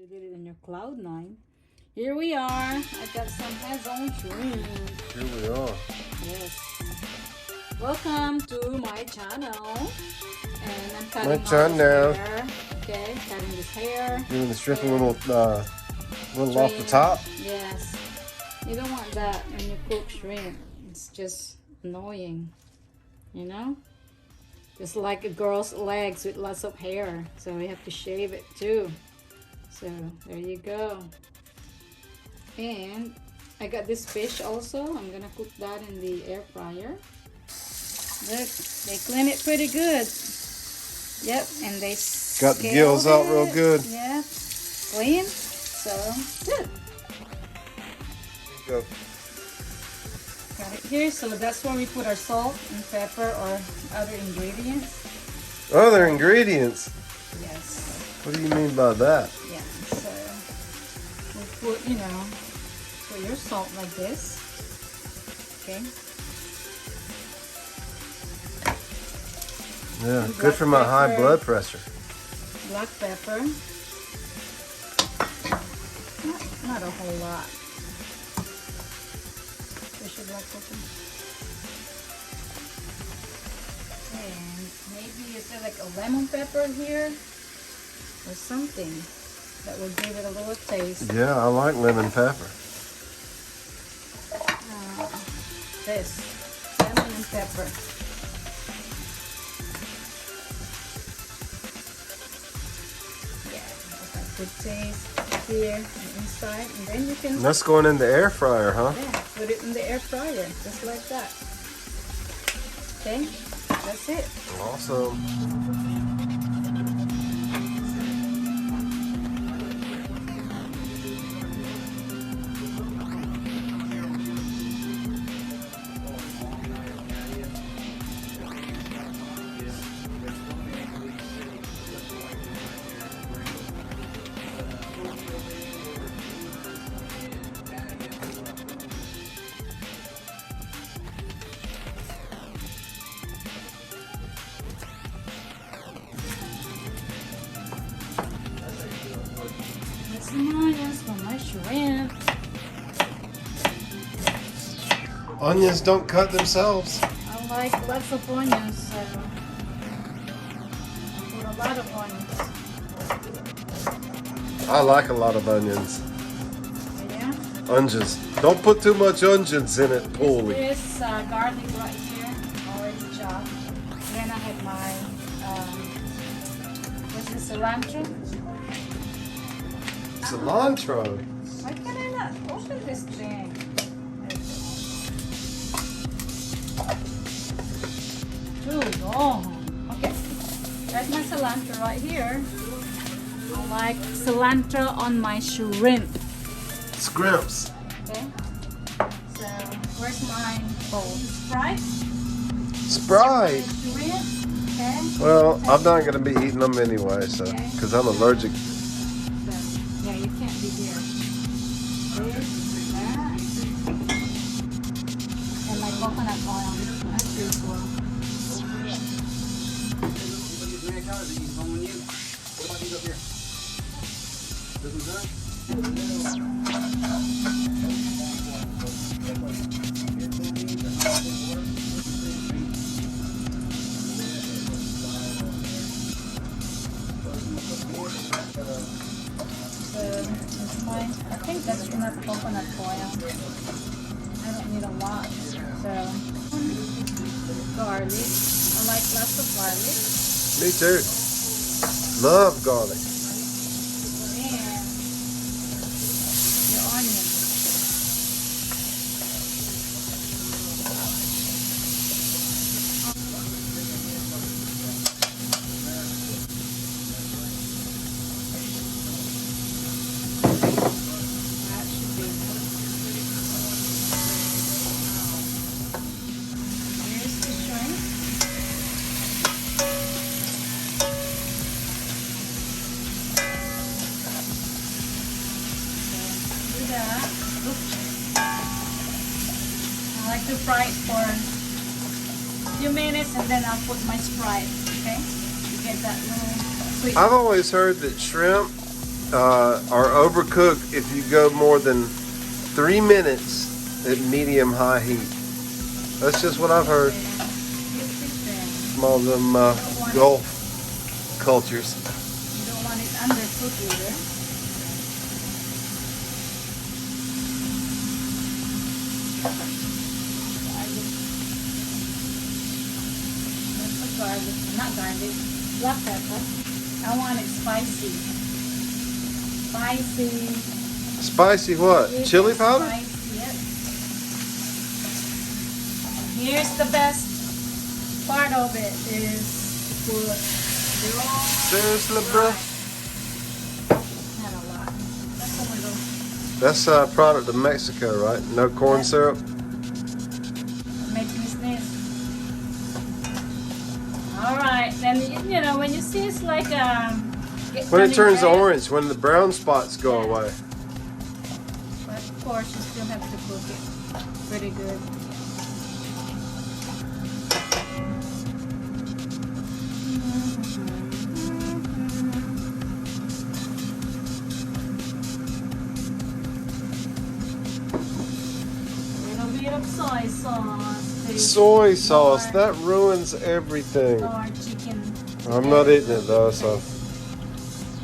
You did it in your cloud nine. Here we are. I got some head-on shrimp. Here we are. Yes. Welcome to my channel. And I'm cutting My off channel. this hair. Okay, cutting this hair. Doing the shrimp a Hair. little off the top. Yes. You don't want that when you cook shrimp. It's just annoying. You know? Just like a girl's legs with lots of hair. So we have to shave it too. So there you go. And I got this fish also. I'm gonna cook that in the air fryer. Look, they clean it pretty good. Yep, and they Got the gills out real good. Yep, clean. So good. Go. Got it here. So that's where we put our salt and pepper or other ingredients. Other ingredients? Yes. What do you mean by that? Yeah. So we'll put, put your salt like this. Okay. Yeah, And good for my high pepper. blood pressure. Black pepper. Not a whole lot. Special black pepper. And maybe is there like a lemon pepper here or something that will give it a little taste. Yeah, I like lemon pepper. This lemon and pepper. Good taste here and inside, and then you can That's going in the air fryer, huh? put it in the air fryer just like that. Okay, that's it. Awesome. That's onions for my shrimp. Onions don't cut themselves. I like lots of onions, so I put a lot of onions. I like a lot of onions. Yeah. Onions. Don't put too much onions in it, Paulie. This garlic right here, already chopped. Then I have my what's this, cilantro? Cilantro. Why can I not open this thing? Too long. Okay, there's my cilantro right here. I like cilantro on my shrimp. Scrimps. Okay, so where's my bowl? Sprite? Sprite. Shrimp. Okay. Well, I'm not going to be eating them anyway, so Okay. because I'm allergic. So, yeah, you can't be here. This, that. And my coconut oil. That's useful. I think that's enough coconut oil. I don't need a lot. So, garlic. I like lots of garlic. Me too. Love garlic. And your onion. That should be enough. Here's the shrimp. Do that. Oops. I like to fry it for a few minutes and then I'll put my Sprite, okay? To get that little sweet. I've always heard that shrimp are overcooked if you go more than 3 minutes at medium-high heat. That's just what I've heard from all them Gulf cultures. You don't want it undercooked either. Garlic, not garlic, black pepper. I want it spicy. Spicy what? Chili powder? Spicy, yes. And here's the best part of it is to put Seriously, bro? Not a lot. That's a little. That's a product of Mexico, right? No corn syrup? It makes me sneeze. Alright, then you know when you see it's like When it turns red, orange, when the brown spots go away. but of course you still have to cook it pretty good. Little bit of soy sauce. Soy sauce, that ruins everything. Or chicken. I'm not eating it though, so.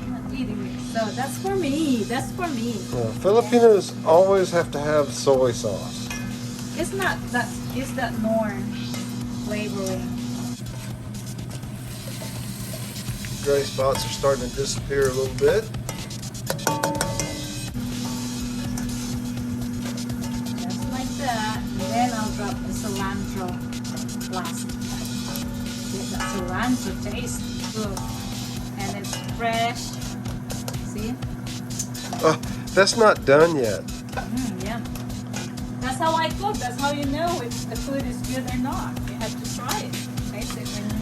I'm not eating it. So that's for me. That's for me. Yeah, Filipinos always have to have soy sauce. It's not that. It's that Nora flavoring. Gray spots are starting to disappear a little bit. Just like that. And then I'll drop the cilantro last. Get that cilantro taste good. And it's fresh. See? Oh, that's not done yet. Yeah. That's how I cook. That's how you know if the food is good or not. You have to try it. Taste it when you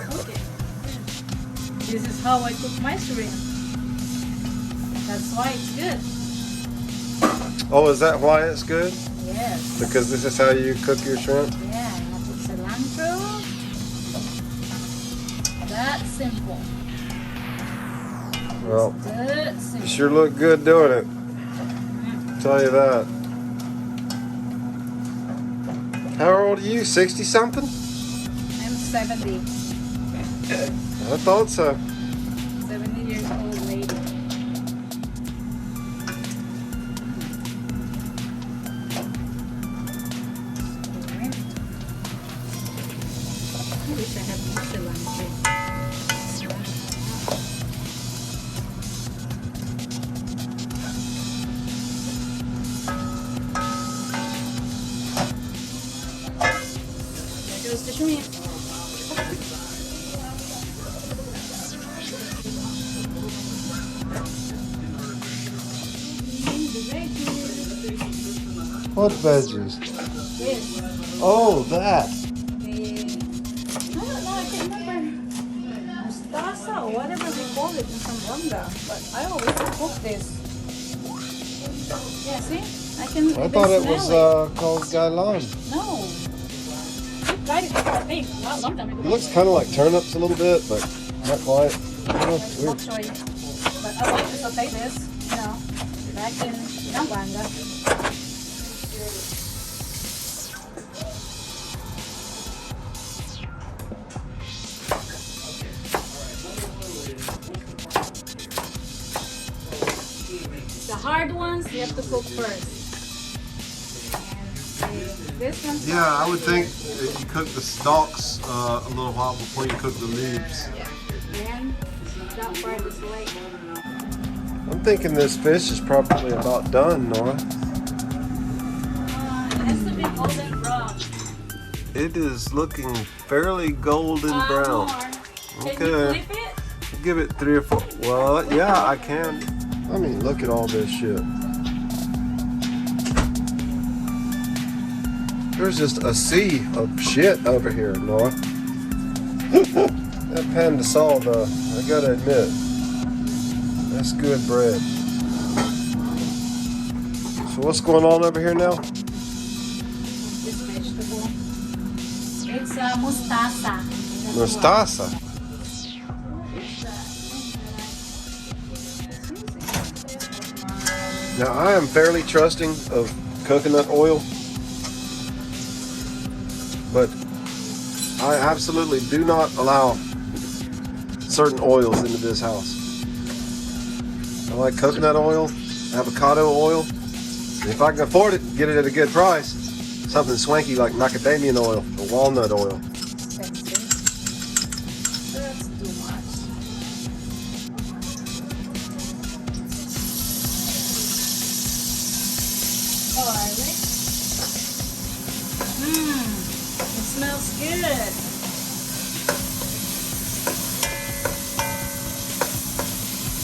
cook it. This is how I cook my shrimp. That's why it's good. Oh, is that why it's good? Yes. Because this is how you cook your shrimp? Yeah, and I put cilantro. That's simple. Well, Good, you simple. sure look good doing it. Tell you that. How old are you? 60 something? I'm 70. I thought so. 70 years old lady. I wish I had more cilantro. There goes the shrimp. What veggies? Yes. Oh, that. I don't know, I can't remember. Mustassa or whatever they call it in Zamboanga. But I always cook this. Yeah, see? I can I thought it was smell called gailan. No. We tried it, I think, not a long time ago. It looks kind of like turnips a little bit, but not quite. Oh, it's I'll weird. show you. But I like to saute this, you know, back in Zamboanga. The hard ones you have to cook first. And this one. Yeah, I would think that you cook the stalks a little while before you cook the leaves. Then that part is late. I'm thinking this fish is probably about done, Nora. It has to be golden brown. It is looking fairly golden brown. More. Can Okay. you flip it? Give it 3 or 4. Well, yeah, I can. I mean, look at all this shit. There's just a sea of shit over here, Nora. That panda saw though, I gotta admit, that's good bread. So what's going on over here now? This vegetable. It's mustassa. Mustassa. Now I am fairly trusting of coconut oil, but I absolutely do not allow certain oils into this house. I like coconut oil, avocado oil. If I can afford it, get it at a good price. Something swanky like macadamia oil or walnut oil. That's too much. Garlic. It smells good.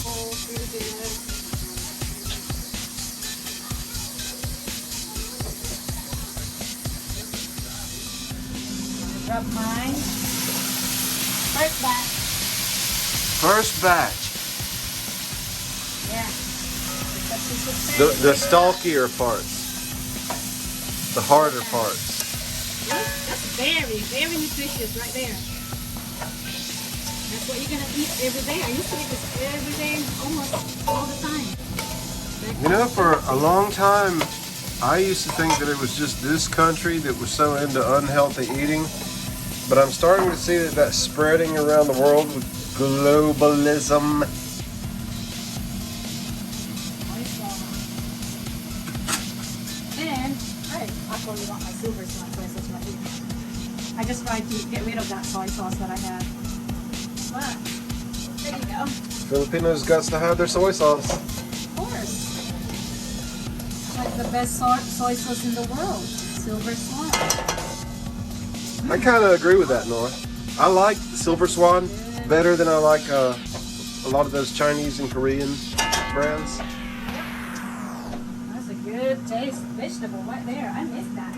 Oh, pretty good. Rub mine. First batch. First batch. Yeah. The stalkier parts. The harder parts. That's very, very nutritious right there. That's what you're gonna eat every day. I used to eat this every day, almost all the time. You know, for a long time, I used to think that it was just this country that was so into unhealthy eating. But I'm starting to see that that's spreading around the world with globalism. And I actually want my silver swan soy sauce right here. I just tried to get rid of that soy sauce that I had. But there you go. Filipinos got to have their soy sauce. Of course. Like the best soy sauce in the world. Silver swan. I kind of agree with that, Nora. I like Silver Swan better than I like a lot of those Chinese and Korean brands. That's a good taste vegetable right there. I missed that.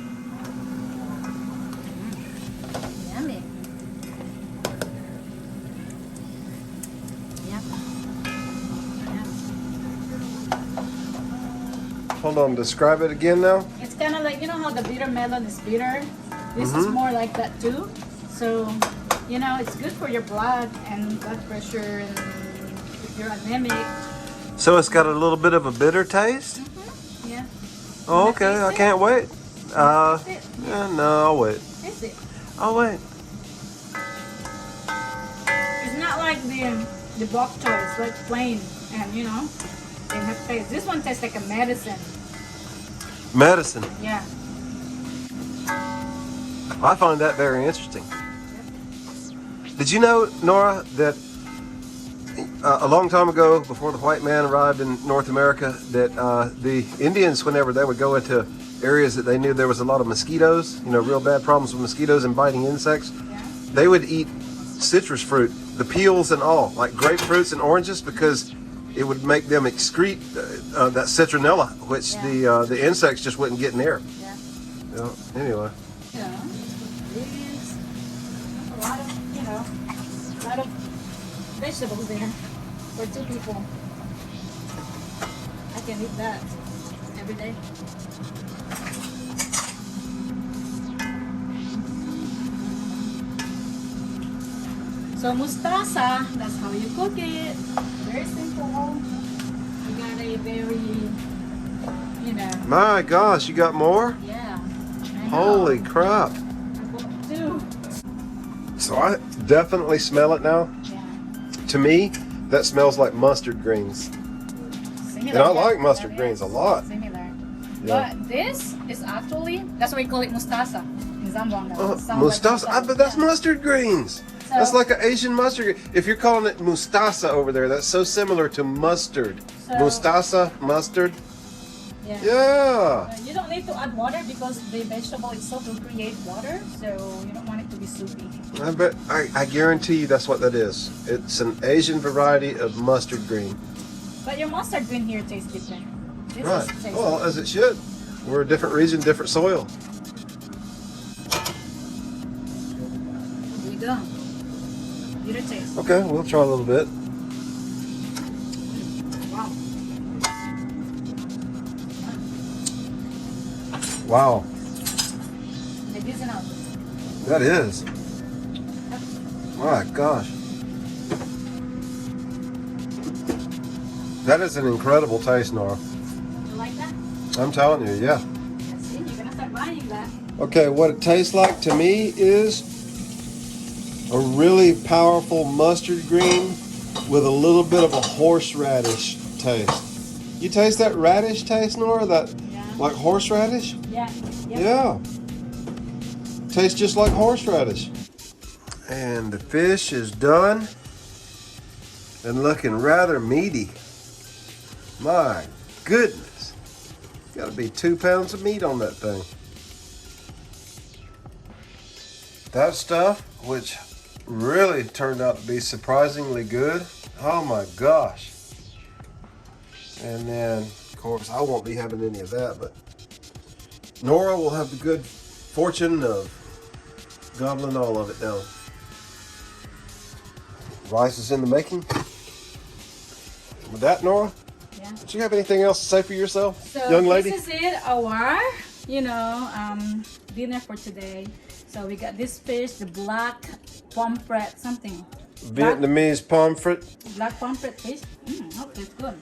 Yummy. Yep. Hold on, describe it again now. It's kind of like, you know how the bitter melon is bitter? This is more like that too. So, you know, it's good for your blood and blood pressure and if you're anemic. So it's got a little bit of a bitter taste? Yeah. Oh, okay, I can't wait. Yeah, no, I'll wait. Taste it. I'll wait. It's not like the bok choy. It's like plain and, you know, they have taste. This one tastes like a medicine. Medicine. Yeah. I find that very interesting. Did you know, Nora, that a long time ago, before the white man arrived in North America, that the Indians, whenever they would go into areas that they knew there was a lot of mosquitoes, you know, real bad problems with mosquitoes and biting insects, they would eat citrus fruit, the peels and all, like grapefruits and oranges, because it would make them excrete that citronella, which the insects just wouldn't get near. Yeah. You know, anyway. Yeah. Ingredients. A lot of, you know, a lot of vegetables there for two people. I can eat that every day. So mustassa, that's how you cook it. Very simple. You got a very, you know. My gosh, you got more? Yeah. I know. Holy crap. I bought two. So I definitely smell it now. Yeah. To me, that smells like mustard greens. Similar. And I like Yeah, mustard that greens a is lot. Similar. Yeah. But this is actually, that's why we call it mustassa in Zamboanga. Mustassa, but that's mustard greens. So- That's like an Asian mustard. If you're calling it mustassa over there, that's so similar to mustard. So- Mustassa, mustard. Yeah. Yeah. You don't need to add water because the vegetable itself will create water, so you don't want it to be soupy. I bet. I guarantee you that's what that is. It's an Asian variety of mustard green. But your mustard green here tastes different. This Right. tastes Well, as it should. We're a different region, different soil. There you go. Bitter taste. Okay, we'll try a little bit. Wow. Wow. Medicinal. That is. My gosh. That is an incredible taste, Nora. like that? I'm telling you, yeah. See, you're gonna start buying that. Okay, what it tastes like to me is a really powerful mustard green with a little bit of a horseradish taste. You taste that radish taste, Nora? That like horseradish? Yeah. Yep. Yeah. Tastes just like horseradish. And the fish is done and looking rather meaty. My goodness. Got to be 2 pounds of meat on that thing. That stuff, which really turned out to be surprisingly good. Oh my gosh. And then, of course, I won't be having any of that, but Nora will have the good fortune of gobbling all of it down. Rice is in the making. With that, Nora, Yeah. do you have anything else to say for yourself, So young lady? this is it, our, dinner for today. So we got this fish, the black pomfret something. Vietnamese pomfret. Black pomfret fish. Oh, it's good.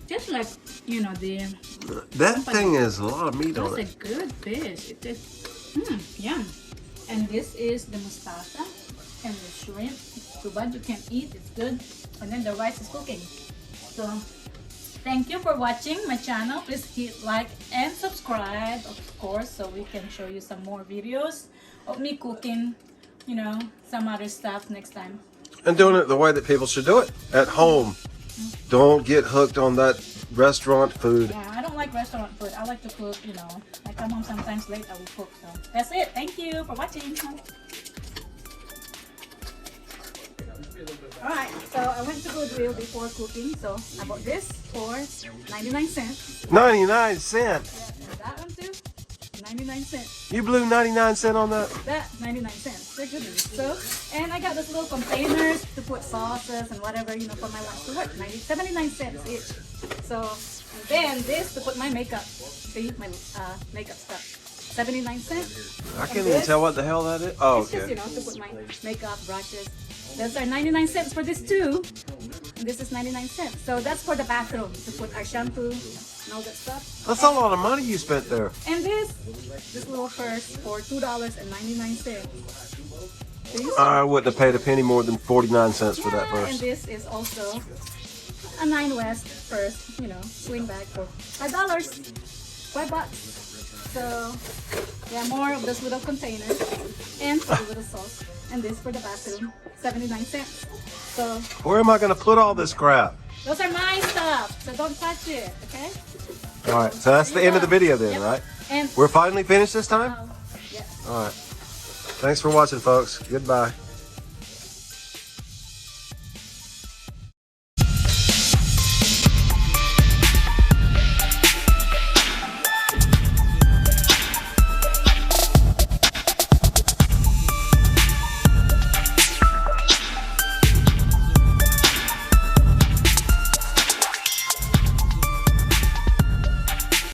Just like, the... That thing has a lot of meat on That's it. a good fish. It is, yum. And this is the mustassa and the shrimp. Too bad you can't eat, it's good. And then the rice is cooking. So, thank you for watching my channel. Please hit like and subscribe, of course, so we can show you some more videos of me cooking, some other stuff next time. And doing it the way that people should do it, at home. Don't get hooked on that restaurant food. Yeah, I don't like restaurant food. I like to cook, I come home sometimes late, I will cook. So, that's it. Thank you for watching. Alright, so I went to Goodwill before cooking, so I bought this for 99 cents. 99 cents. Yeah, and that one too, 99 cents. You blew 99 cents on that? That, 99 cents. They're good. So, and I got those little containers to put sauces and whatever, for my lunch to work. 79 cents each. So, and then this to put my makeup. See, my makeup stuff. 79 cents. I can't even tell what the hell that is. Oh, It's okay. just, to put my makeup, brushes. Those are 99 cents for this too. And this is 99 cents. So that's for the bathroom, to put our shampoo and all that stuff. That's a lot of money you spent there. And this little purse for $2.99. I wouldn't have paid a penny more than 49 cents for that And purse. this is also a 9 West purse, sling bag for $5. $5. So, yeah, more of those little containers and for the little sauce. And this for the bathroom, 79 cents. So, Where am I going to put all this crap? those are my stuff, so don't touch it, okay? All right, so that's the end of the video then, Yep. right? And We're finally finished this time? yeah. All right. Thanks for watching, folks. Goodbye.